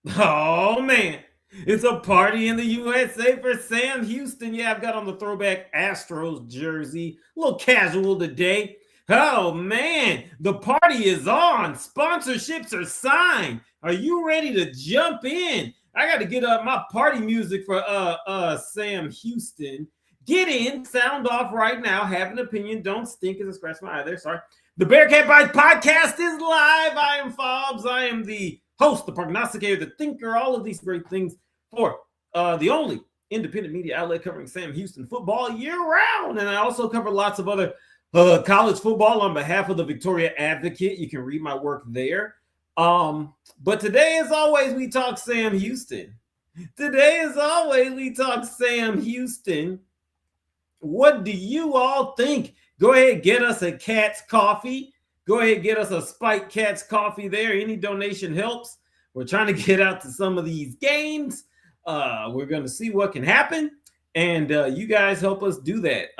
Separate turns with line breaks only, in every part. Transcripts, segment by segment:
Oh man, it's a party in the USA for Sam Houston. Yeah, I've got on the throwback Astros jersey, a little casual today. Oh man, the party is on. Sponsorships are signed. Are you ready to jump in? I got to get up my party music for Sam Houston. Get in, sound off right now. Have an opinion. Don't stink as I scratch my eye there. Sorry. The Bearkat Bites podcast is live. I am Fobbs. I am the host, the prognosticator, the thinker, all of these great things for the only independent media outlet covering Sam Houston football year round. And I also cover lots of other college football on behalf of the Victoria Advocate. You can read my work there. But today, as always, we talk Sam Houston. Today, as always, we talk Sam Houston. What do you all think? Go ahead, get us a Cat's coffee. Go ahead, get us a Spike Cat's coffee there. Any donation helps. We're trying to get out to some of these games. We're going to see what can happen. And you guys help us do that.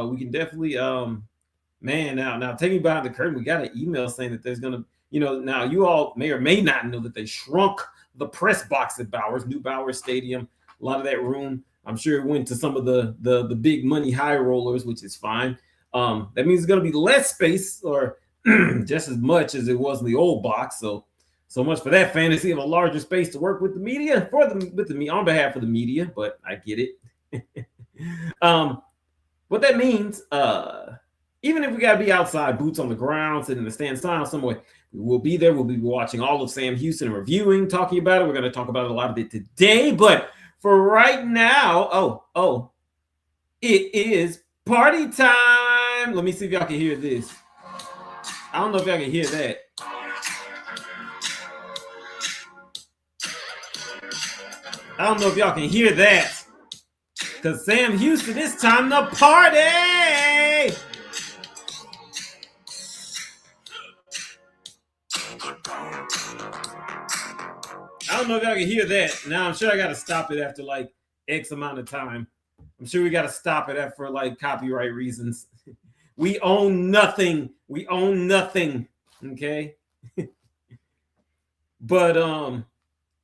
We can definitely, now take me behind the curtain. We got an email saying that there's going to, now you all may or may not know that they shrunk the press box at Bowers, New Bowers Stadium. A lot of that room, I'm sure it went to some of the big money high rollers, which is fine. That means it's going to be less space or just as much as it was in the old box. So much for that fantasy of a larger space to work with the media on behalf of the media, but I get it. What that means, even if we got to be outside, boots on the ground, sitting in the stand style somewhere, we'll be there. We'll be watching all of Sam Houston and reviewing, talking about it. We're going to talk about it a lot of it today, but for right now, it is party time. Let me see if y'all can hear this. I don't know if y'all can hear that. I don't know if y'all can hear that. Because Sam Houston, it's time to party! I don't know if y'all can hear that. Now, I'm sure I got to stop it after like X amount of time. I'm sure we got to stop it for like copyright reasons. We own nothing. We own nothing. Okay. But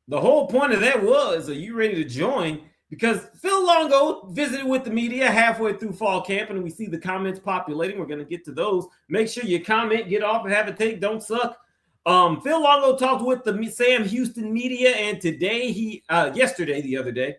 the whole point of that was, are you ready to join? Because Phil Longo visited with the media halfway through fall camp, and we see the comments populating. We're going to get to those. Make sure you comment, get off, and have a take. Don't suck. Phil Longo talked with the Sam Houston media, and yesterday, the other day,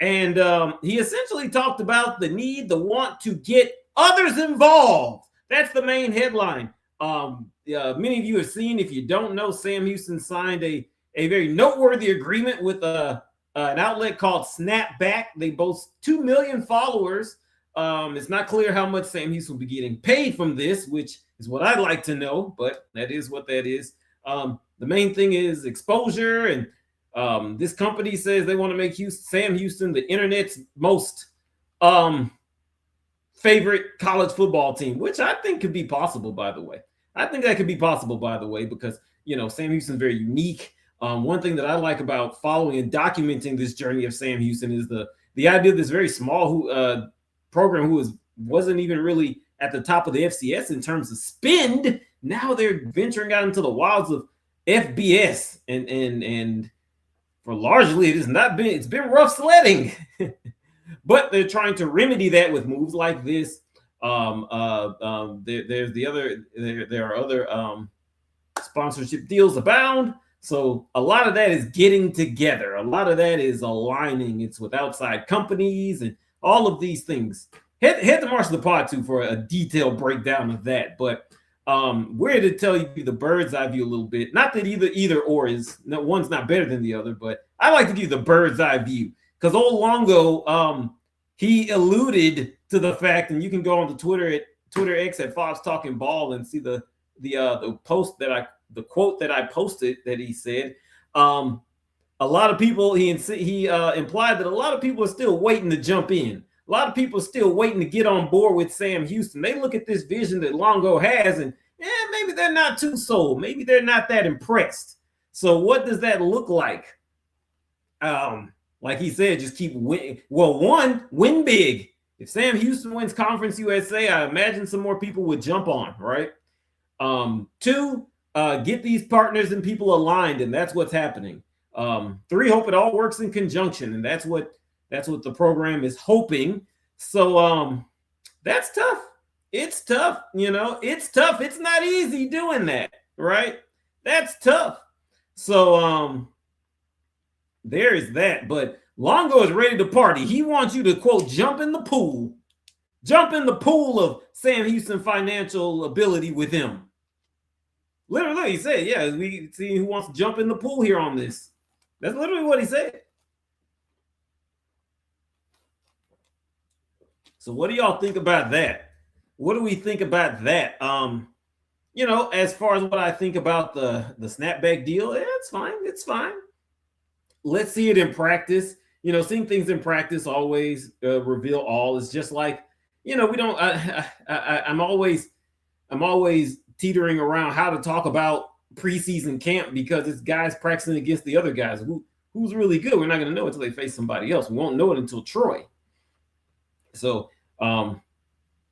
and he essentially talked about the need, the want to get others involved. That's the main headline. Many of you have seen, if you don't know, Sam Houston signed a very noteworthy agreement with an outlet called Snapback. They boast 2 million followers. It's not clear how much Sam Houston will be getting paid from this, which is what I'd like to know, but that is what that is. The main thing is exposure, and this company says they want to make Sam Houston the internet's most favorite college football team, which I think could be possible, by the way. I think that could be possible, by the way, because, Sam Houston's very unique. One thing that I like about following and documenting this journey of Sam Houston is the idea of this very small program who wasn't even really at the top of the FCS in terms of spend. Now they're venturing out into the wilds of FBS, and for largely it's been rough sledding. But they're trying to remedy that with moves like this. There are other sponsorship deals abound. So a lot of that is getting together. A lot of that is aligning. It's with outside companies and all of these things. Head to Marshall the Pod too for a detailed breakdown of that. But we're here to tell you the bird's eye view a little bit. Not that either or is one's not better than the other, but I like to give you the bird's eye view because old Longo he alluded to the fact, and you can go on the Twitter X at Fox Talking Ball and see the post the quote that I posted that he said. A lot of people, he implied that a lot of people are still waiting to jump in. A lot of people are still waiting to get on board with Sam Houston. They look at this vision that Longo has, and maybe they're not too sold. Maybe they're not that impressed. So what does that look like? Like he said, just keep winning. Well, win big. If Sam Houston wins Conference USA, I imagine some more people would jump on, right? Two, get these partners and people aligned, and that's what's happening. Three, hope it all works in conjunction, and that's what the program is hoping. So that's tough. It's tough, it's tough. It's not easy doing that, right? That's tough. So there is that. But Longo is ready to party. He wants you to, quote, jump in the pool of Sam Houston financial ability with him. Literally, he said, yeah, we see who wants to jump in the pool here on this. That's literally what he said. So what do y'all think about that? What do we think about that? As far as what I think about the snapback deal, it's fine. It's fine. Let's see it in practice. Seeing things in practice always reveal all. It's just like, we don't. I'm always teetering around how to talk about preseason camp because it's guys practicing against the other guys. Who's really good? We're not going to know until they face somebody else. We won't know it until Troy. So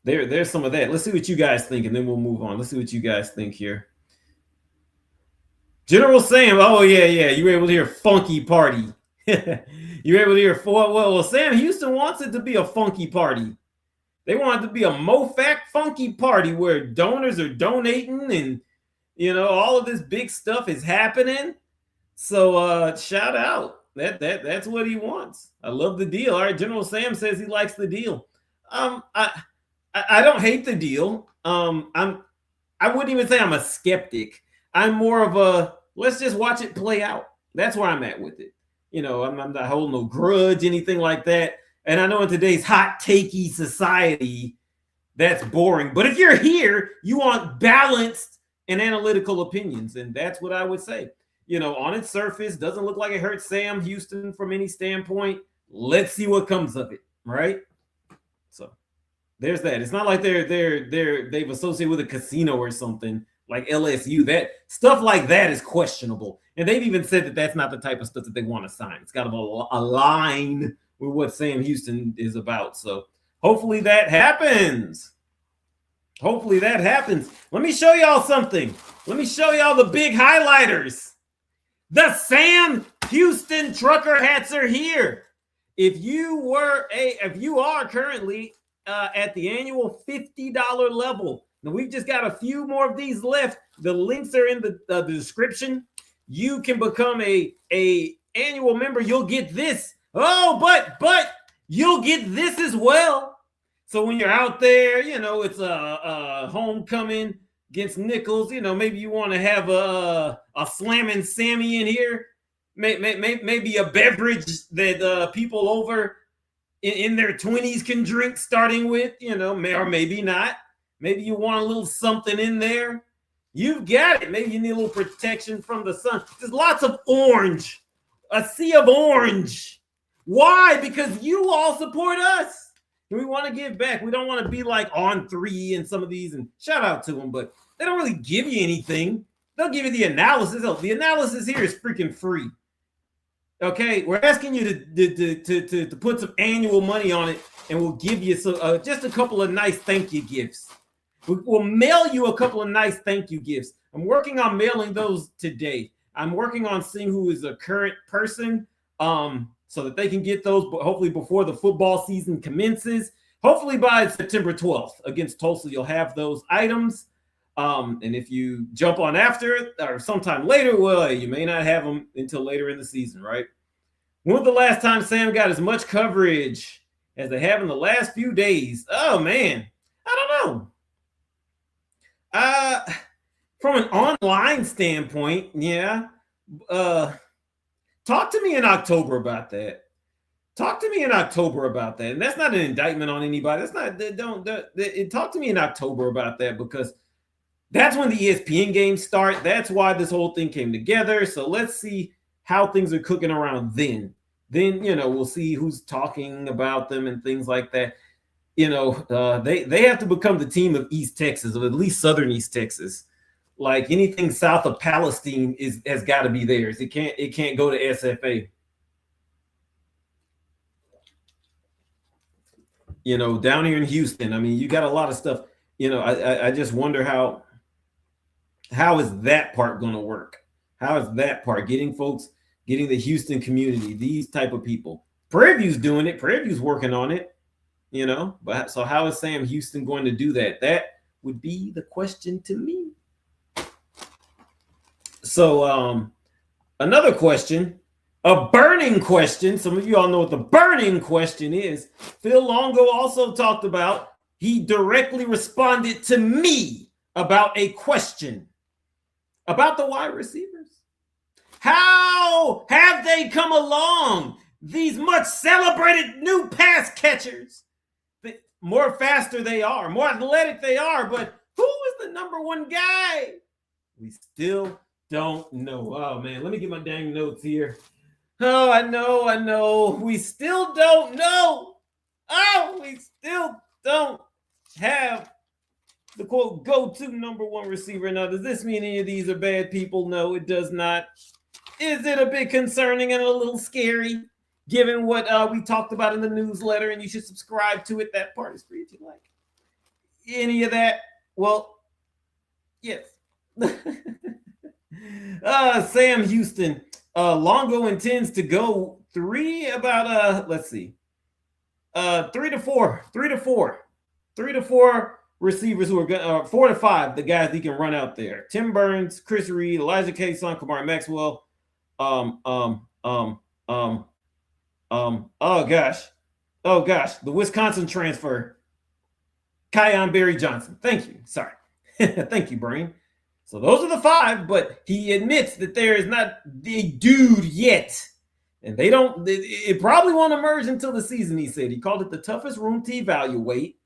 there's some of that. Let's see what you guys think, and then we'll move on. Let's see what you guys think here. General Sam, oh yeah, you were able to hear funky party. You were able to hear well, Sam Houston wants it to be a funky party. They want it to be a MoFac funky party where donors are donating and all of this big stuff is happening. So shout out. That's what he wants. I love the deal. All right, General Sam says he likes the deal. I don't hate the deal. I wouldn't even say I'm a skeptic. I'm more of a let's just watch it play out. That's where I'm at with it. I'm not holding no grudge, anything like that. And I know in today's hot takey society, that's boring. But if you're here, you want balanced and analytical opinions. And that's what I would say. On its surface, doesn't look like it hurts Sam Houston from any standpoint. Let's see what comes of it, right? So there's that. It's not like they've associated with a casino or something like LSU. That stuff like that is questionable. And they've even said that that's not the type of stuff that they want to sign. It's got to align with what Sam Houston is about. So hopefully that happens. Let me show y'all something. Let me show y'all the big highlighters. The Sam Houston trucker hats are here. If you are currently at the annual $50 level, now we've just got a few more of these left. The links are in the description. You can become a annual member. You'll get this. Oh, but you'll get this as well. So when you're out there, it's a homecoming against Nichols. Maybe you want to have a slamming Sammy in here. Maybe a beverage that people over in their 20s can drink, starting with, or maybe not. Maybe you want a little something in there. You've got it. Maybe you need a little protection from the sun. There's lots of orange, a sea of orange. Why? Because you all support us. And we want to give back. We don't want to be like On 3 and some of these, and shout out to them, but they don't really give you anything. They'll give you the analysis. Oh, the analysis here is freaking free. Okay, we're asking you to put some annual money on it, and we'll give you just a couple of nice thank you gifts. We'll mail you a couple of nice thank you gifts. I'm working on mailing those today. I'm working on seeing who is a current person so that they can get those, but hopefully before the football season commences. Hopefully by September 12th against Tulsa, you'll have those items. And if you jump on after or sometime later, well, you may not have them until later in the season, right? When was the last time Sam got as much coverage as they have in the last few days? Oh, man. I don't know. From an online standpoint, yeah. Talk to me in October about that. Talk to me in October about that. And that's not an indictment on anybody. That's not, talk to me in October about that, because that's when the ESPN games start. That's why this whole thing came together. So let's see how things are cooking around then. Then, we'll see who's talking about them and things like that. They have to become the team of East Texas, or at least Southern East Texas. Like anything south of Palestine has got to be theirs. It can't go to SFA. Down here in Houston, I mean, you got a lot of stuff. I just wonder how is that part going to work? How is that part getting folks getting the Houston community, these type of people. Prairie View's doing it. Prairie View's working on it, you know. But so how is Sam Houston going to do that? That would be the question to me. So another question, a burning question. Some of you all know what the burning question is. Phil Longo also talked about, he directly responded to me about a question about the wide receivers. How have they come along? These much celebrated new pass catchers. The more faster they are, more athletic they are, but who is the number one guy? We still don't know. Oh man, let me get my dang notes here. Oh, I know. We still don't know. Oh, we still don't have the quote go-to number one receiver. Now, does this mean any of these are bad people? No, it does not. Is it a bit concerning and a little scary, given what we talked about in the newsletter? And you should subscribe to it. That part is free if you like. Any of that? Well, yes. Sam Houston. Longo intends to go three to four receivers who are good, 4 to 5, the guys he can run out there. Tim Burns, Chris Reed, Elijah Kason, Kamar Maxwell. Oh gosh, the Wisconsin transfer, Kyon Barry Johnson. Thank you. Sorry. Thank you, Brain. So those are the 5, but he admits that there is not the dude yet. And it probably won't emerge until the season, he said. He called it the toughest room to evaluate.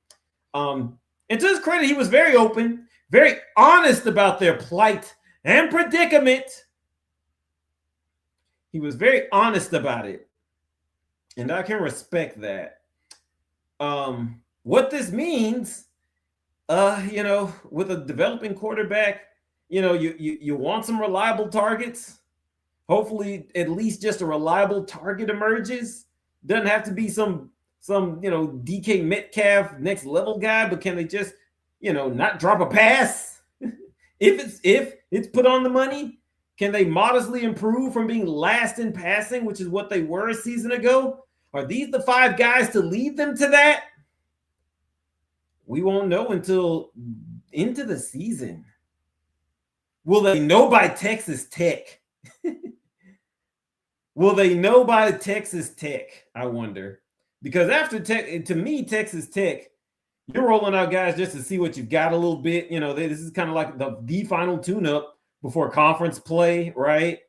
And to his credit, he was very open, very honest about their plight and predicament. He was very honest about it. And I can respect that. What this means, with a developing quarterback, you want some reliable targets. Hopefully, at least just a reliable target emerges. Doesn't have to be some DK Metcalf next level guy, but can they just, not drop a pass? if it's put on the money, can they modestly improve from being last in passing, which is what they were a season ago? Are these the 5 guys to lead them to that? We won't know until into the season. Will they know by Texas Tech? Will they know by Texas Tech? I wonder. Because after Tech, to me, Texas Tech, you're rolling out guys just to see what you've got a little bit. This is kind of like the final tune-up before conference play, right?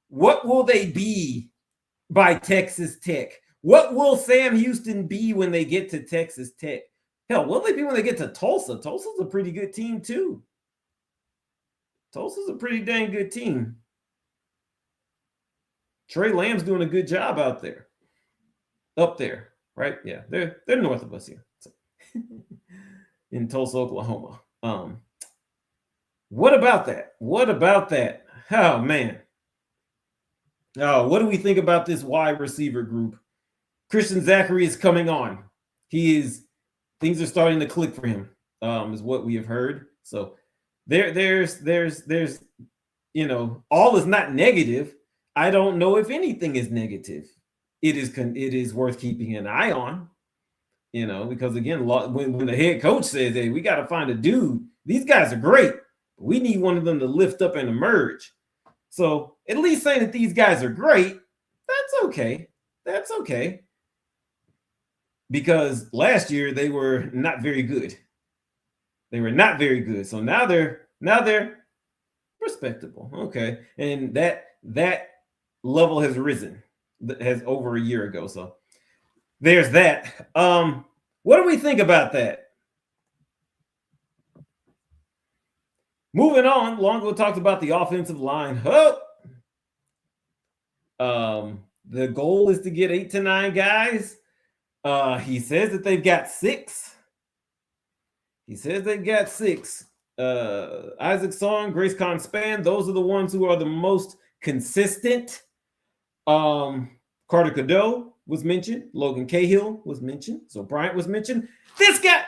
What will they be by Texas Tech? What will Sam Houston be when they get to Texas Tech? Hell, what will they be when they get to Tulsa? Tulsa's a pretty good team, too. Tulsa's a pretty dang good team. Trey Lamb's doing a good job out there. Up there, right? Yeah, they're north of us here. So. In Tulsa, Oklahoma. What about that? Oh, man. Oh, what do we think about this wide receiver group? Christian Zachary is coming on. Things are starting to click for him, is what we have heard. So there's all is not negative. I don't know if anything is negative. It is worth keeping an eye on, because again, when the head coach says, "Hey, we got to find a dude. These guys are great. But we need one of them to lift up and emerge." So at least saying that these guys are great, that's okay. That's okay. Because last year they were not very good. So now they're respectable. Okay. And that level has risen, has over a year ago. So there's that. What do we think about that? Moving on, Longo talked about the offensive line. The goal is to get 8 to 9 guys. He says that they've got 6. Isaac Song, Grace Con Span, those are the ones who are the most consistent. Carter Cadeau was mentioned. Logan Cahill was mentioned. So Bryant was mentioned. This guy,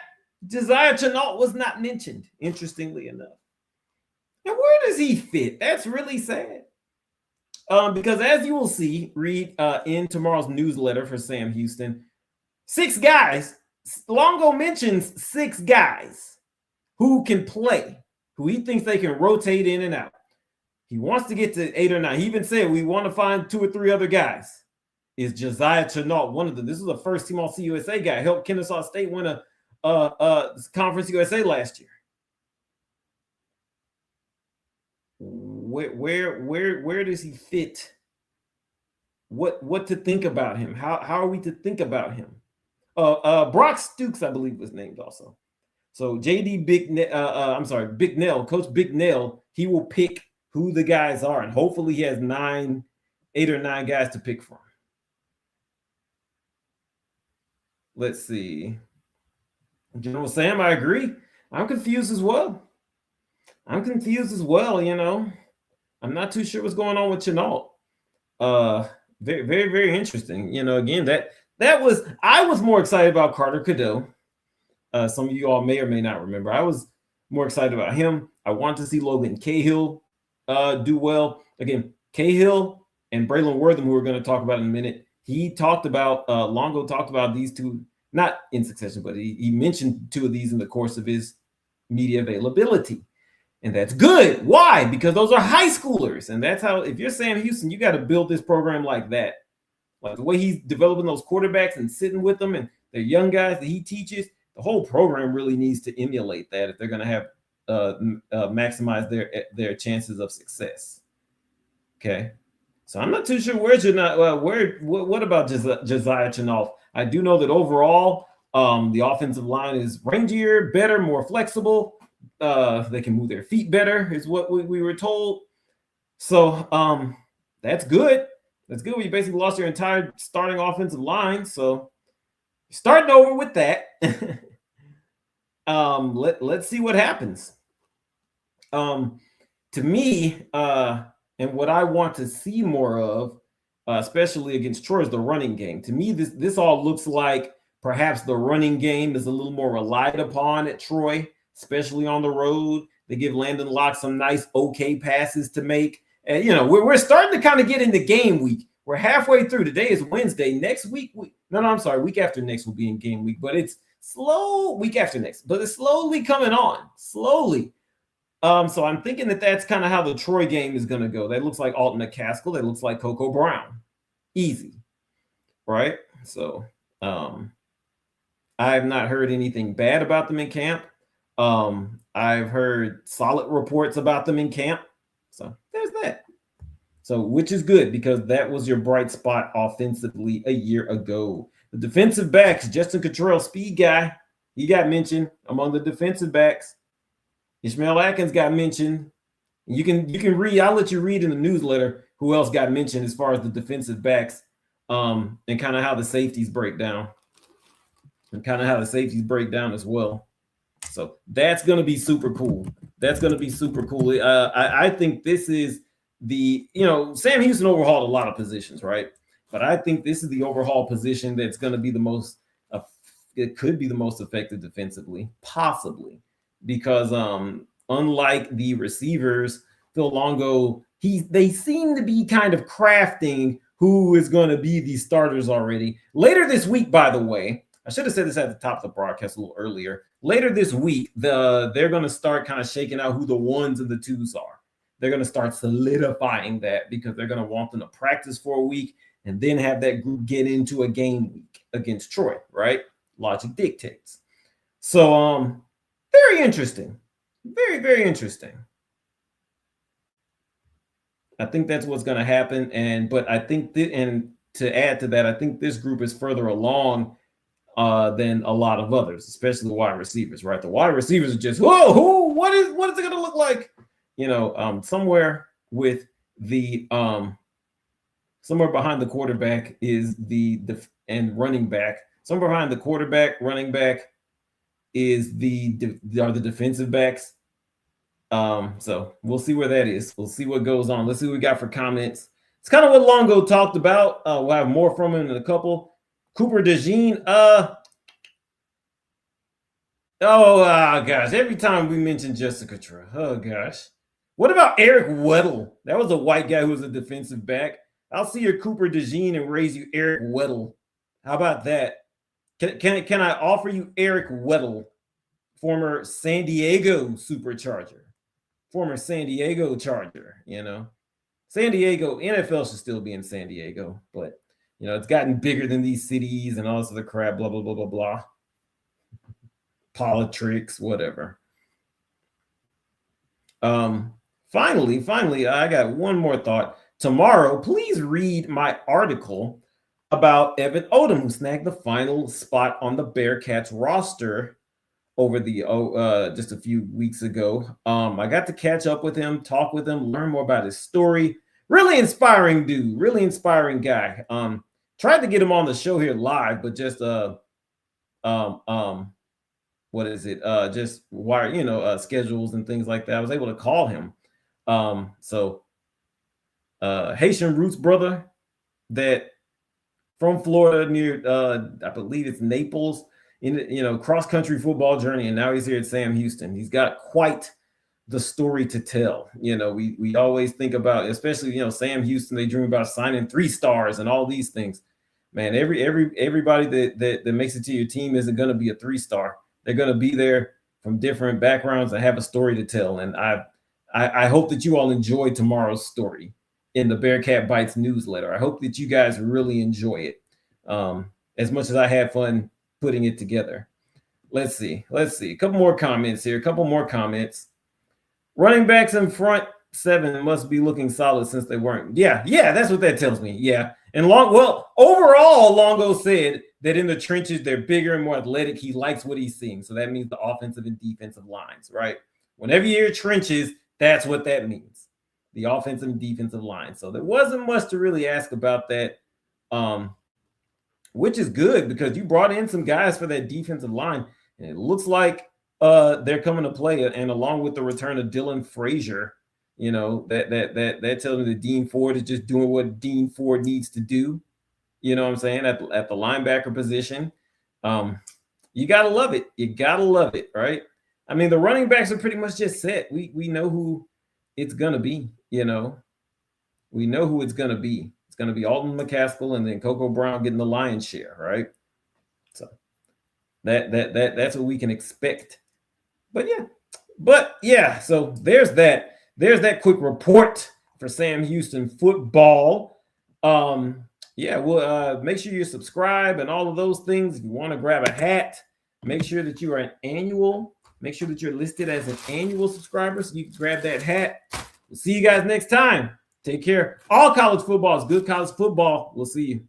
Josiah Chenault, was not mentioned, interestingly enough. And where does he fit? That's really sad. Because as you will see, read in tomorrow's newsletter for Sam Houston, 6 guys. Longo mentions 6 guys who can play, who he thinks they can rotate in and out. He wants to get to 8 or 9. He even said we want to find 2 or 3 other guys. Is Josiah Chenault one of them? This is a first team All CUSA guy. Helped Kennesaw State win a Conference USA last year. Where does he fit? What to think about him? How are we to think about him? Brock Stukes, I believe, was named also. So JD Bicknell, Coach Bicknell, he will pick who the guys are, and hopefully he has 8 or 9 guys to pick from. Let's see. General Sam, I agree. I'm confused as well. You know. I'm not too sure what's going on with Chenault. Very, very, very interesting. You know, again, I was more excited about Carter Cadeau. Some of you all may or may not remember. I was more excited about him. I want to see Logan Cahill do well. Again, Cahill and Braylon Wortham, who we're going to talk about in a minute. He talked about, Longo talked about these 2, not in succession, but he mentioned 2 of these in the course of his media availability. And that's good. Why? Because those are high schoolers. And that's how, if you're Sam Houston, you got to build this program like that. Like the way he's developing those quarterbacks and sitting with them and they're young guys that he teaches, the whole program really needs to emulate that if they're going to have maximize their chances of success. Okay. So I'm not too sure what about Josiah Chenault? I do know that overall, the offensive line is rangier, better, more flexible. They can move their feet better, is what we were told. So that's good. That's good. You basically lost your entire starting offensive line. So starting over with that. Let's see what happens. To me, and what I want to see more of, especially against Troy, is the running game. To me, this all looks like perhaps the running game is a little more relied upon at Troy, especially on the road. They give Landon Locke some nice, okay passes to make. And, you know, we're starting to kind of get into game week. We're halfway through. Today is Wednesday. Next week, week after next will be in game week, but it's slow. Week after next, but it's slowly coming on. Slowly. So I'm thinking that's kind of how the Troy game is going to go. That looks like Alton McCaskill. That looks like Coco Brown. Easy. Right? So I have not heard anything bad about them in camp. I've heard solid reports about them in camp. So there's that. So, which is good because that was your bright spot offensively a year ago. The defensive backs, Justin Cottrell, speed guy, he got mentioned among the defensive backs. Ishmael Atkins got mentioned. You can read, I'll let you read in the newsletter who else got mentioned as far as the defensive backs, and kind of how the safeties break down. As well. So that's going to be super cool. I think this is Sam Houston overhauled a lot of positions, right? But I think this is the overhaul position that's going to be the most, it could be the most effective defensively, possibly. Because unlike the receivers, Phil Longo, they seem to be kind of crafting who is going to be the starters already. Later this week, by the way, I should have said this at the top of the broadcast a little earlier. Later this week, they're going to start kind of shaking out who the 1s and the 2s are. They're going to start solidifying that because they're going to want them to practice for a week and then have that group get into a game week against Troy, right? Logic dictates. So, very interesting. Very, very interesting. I think that's what's going to happen. But I think and to add to that, I think this group is further along than a lot of others, especially the wide receivers, right? The wide receivers are just, what is it going to look like? Somewhere with the somewhere behind the quarterback is and running back. Somewhere behind the quarterback, running back is the defensive backs. So we'll see where that is. We'll see what goes on. Let's see what we got for comments. It's kind of what Longo talked about. We'll have more from him in a couple. Cooper DeJean. Gosh, every time we mention Justin Cottrell, oh gosh, What about Eric Weddle? That was a white guy who was a defensive back. I'll see your Cooper DeJean and raise you Eric Weddle. How about that? Can I offer you Eric Weddle, former San Diego Supercharger, former San Diego Charger? You know, San Diego NFL should still be in San Diego, but you know it's gotten bigger than these cities and all this other crap. Blah blah blah blah blah. Politics, whatever. Finally, I got one more thought. Tomorrow, please read my article about Evan Odom, who snagged the final spot on the Bearkats roster over the just a few weeks ago. I got to catch up with him, talk with him, learn more about his story. Really inspiring dude, really inspiring guy. Tried to get him on the show here live, but just what is it? Just wire, schedules and things like that. I was able to call him. Haitian roots brother that from Florida near I believe it's Naples, in cross-country football journey, and now he's here at Sam Houston. He's got quite the story to tell. We always think about, especially Sam Houston, they dream about signing 3 stars and all these things. Man, everybody that makes it to your team isn't going to be a 3-star. They're going to be there from different backgrounds and have a story to tell. And I hope that you all enjoy tomorrow's story in the Bearkat Bites newsletter. I hope that you guys really enjoy it as much as I had fun putting it together. Let's see. A couple more comments here. Running backs in front 7 must be looking solid since they weren't. Yeah, that's what that tells me. Yeah. And overall, Longo said that in the trenches, they're bigger and more athletic. He likes what he's seeing. So that means the offensive and defensive lines, right? Whenever you hear trenches, that's what that means. The offensive and defensive line. So there wasn't much to really ask about that, which is good because you brought in some guys for that defensive line. And it looks like they're coming to play. And along with the return of Dylan Frazier, that tells me that Dean Ford is just doing what Dean Ford needs to do. You know what I'm saying? At the linebacker position. You got to love it. Right? I mean, the running backs are pretty much just set. We know who it's going to be, We know who it's going to be. It's going to be Alton McCaskill and then Coco Brown getting the lion's share, right? So that's what we can expect. But yeah, so there's that. There's that quick report for Sam Houston football. We'll make sure you subscribe and all of those things. If you want to grab a hat, make sure that you are an annual. Make sure that you're listed as an annual subscriber so you can grab that hat. We'll see you guys next time. Take care. All college football is good college football. We'll see you.